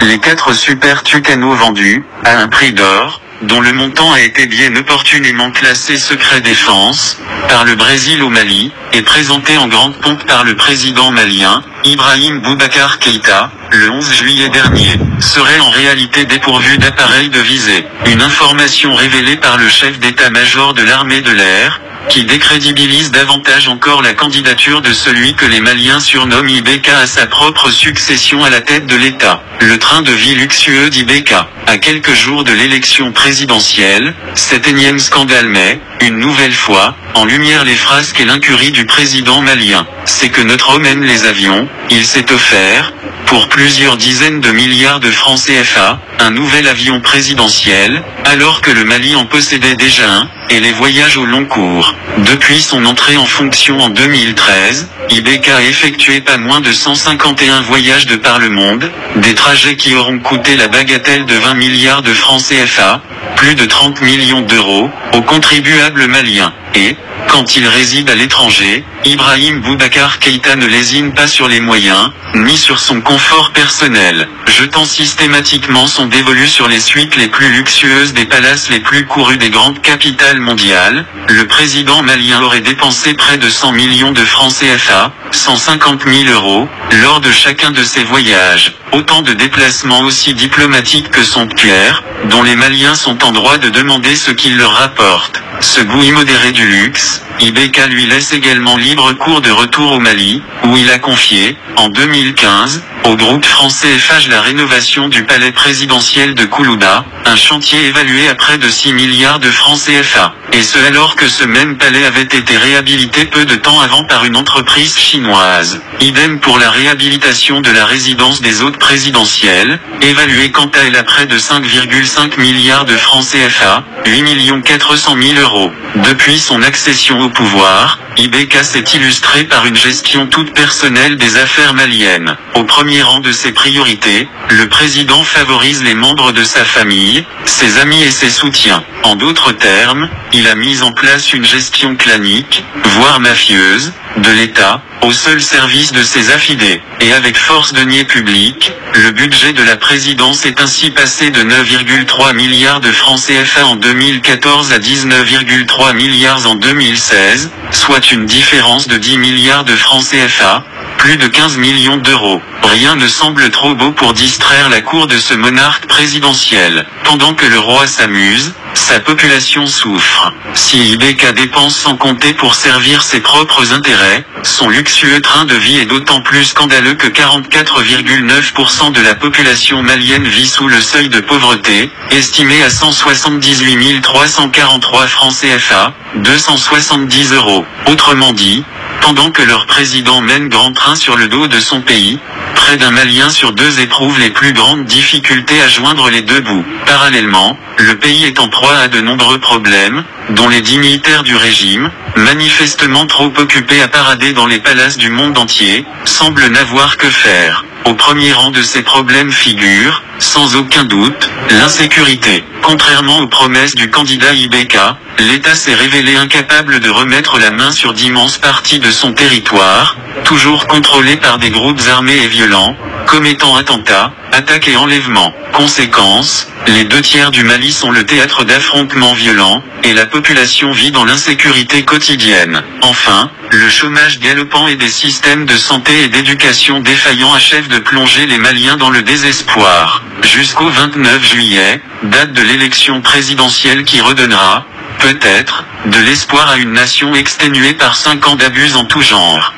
Les 4 super Tucano vendus, à un prix d'or, dont le montant a été bien opportunément classé secret défense, par le Brésil au Mali, et présenté en grande pompe par le président malien, Ibrahim Boubacar Keïta, le 11 juillet dernier, seraient en réalité dépourvus d'appareils de visée. Une information révélée par le chef d'état-major de l'armée de l'air, qui décrédibilise davantage encore la candidature de celui que les Maliens surnomment Ibeka à sa propre succession à la tête de l'État. Le train de vie luxueux d'Ibeka. À quelques jours de l'élection présidentielle, cet énième scandale met, une nouvelle fois, en lumière les frasques et l'incurie du président malien. C'est que notre homme aime les avions, il s'est offert, pour plusieurs dizaines de milliards de francs CFA, un nouvel avion présidentiel, alors que le Mali en possédait déjà un, et les voyages au long cours. Depuis son entrée en fonction en 2013, Ibeka a effectué pas moins de 151 voyages de par le monde, des trajets qui auront coûté la bagatelle de 20 milliards de francs CFA, plus de 30 millions d'euros, aux contribuables maliens. Et, quand il réside à l'étranger, Ibrahim Boubacar Keïta ne lésine pas sur les moyens, ni sur son confort personnel, jetant systématiquement son dévolu sur les suites les plus luxueuses des palaces les plus courus des grandes capitales mondiales. Le président malien aurait dépensé près de 100 millions de francs CFA, 150 000 euros, lors de chacun de ses voyages. Autant de déplacements aussi diplomatiques que somptuaires, dont les Maliens sont en droit de demander ce qu'il leur rapporte. Ce goût immodéré du luxe, Ibeka lui laisse également libre cours de retour au Mali, où il a confié, en 2015, au groupe français Eiffage la rénovation du palais présidentiel de Koulouba, un chantier évalué à près de 6 milliards de francs CFA. Et ce alors que ce même palais avait été réhabilité peu de temps avant par une entreprise chinoise. Idem pour la réhabilitation de la résidence des hôtes présidentielles, évaluée quant à elle à près de 5,5 milliards de francs CFA, 8 400 000 euros. Depuis son accession au pouvoir, Ibeka s'est illustré par une gestion toute personnelle des affaires maliennes. Au premier rang de ses priorités, le président favorise les membres de sa famille, ses amis et ses soutiens. En d'autres termes, il a mis en place une gestion clanique, voire mafieuse, de l'État, au seul service de ses affidés. Et avec force deniers publics, le budget de la présidence est ainsi passé de 9,3 milliards de francs CFA en 2014 à 19,3 milliards en 2016, soit une différence de 10 milliards de francs CFA, plus de 15 millions d'euros. Rien ne semble trop beau pour distraire la cour de ce monarque présidentiel. Pendant que le roi s'amuse, sa population souffre. Si Ibeka dépense sans compter pour servir ses propres intérêts, son luxueux train de vie est d'autant plus scandaleux que 44,9% de la population malienne vit sous le seuil de pauvreté, estimé à 178 343 francs CFA, 270 euros. Autrement dit, pendant que leur président mène grand train sur le dos de son pays, près d'un Malien sur 2 éprouve les plus grandes difficultés à joindre les deux bouts. Parallèlement, le pays est en proie à de nombreux problèmes, dont les dignitaires du régime, manifestement trop occupés à parader dans les palaces du monde entier, semblent n'avoir que faire. Au premier rang de ces problèmes figure, sans aucun doute, l'insécurité. Contrairement aux promesses du candidat Ibeka, l'État s'est révélé incapable de remettre la main sur d'immenses parties de son territoire, toujours contrôlé par des groupes armés et violents, commettant attentats, attaques et enlèvements. Conséquence, les 2/3 du Mali sont le théâtre d'affrontements violents, et la population vit dans l'insécurité quotidienne. Enfin, le chômage galopant et des systèmes de santé et d'éducation défaillants achèvent de plonger les Maliens dans le désespoir. Jusqu'au 29 juillet, date de l'élection présidentielle qui redonnera, peut-être, de l'espoir à une nation exténuée par 5 ans d'abus en tout genre.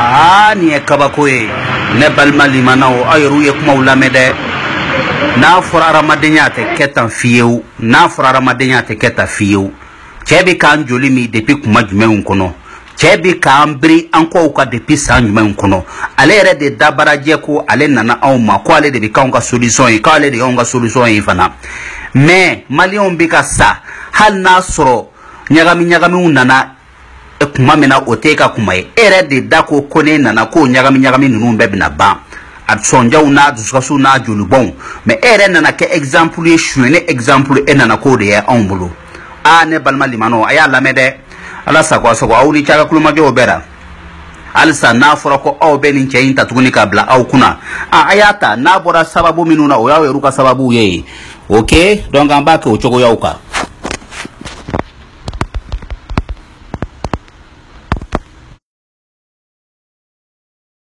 Ah, ni kabakoe, ne balma limanao, ayru yekuma lamede. Na fura ramadenya te keta fieu, na fura ramadenya te keta fieu. Chebi kan joli mi depuis kuma jumen kono. Chebi kan bri anko ka depuis san jumen kono. Ale ere de dabaraje ko ale nana awma ko ale de bi kan ka solution yi, ka ale de on ka solution yi fana. Mais malion bi ka sa hal na soro nyagami nana kuma mena oteka kuma ere de dako kone nana ko nyagami nunu bebina ba at sonja una duskasu na julu bon mais ere nana ke exemple chouene exemple e nana ko de ya onbulu a ne balma limano aya lamede ala sakwa sakwa awri chaga kuluma jo bera alisa n'a fɔra ko aw bɛ nin cɛ in ta tuguni ka bila aw kunna a y'a ta n'a bɔra sababu minnu na o y'aw yɛrɛ ka sababu ye ok donc an b'a kɛ o cogoyaw kan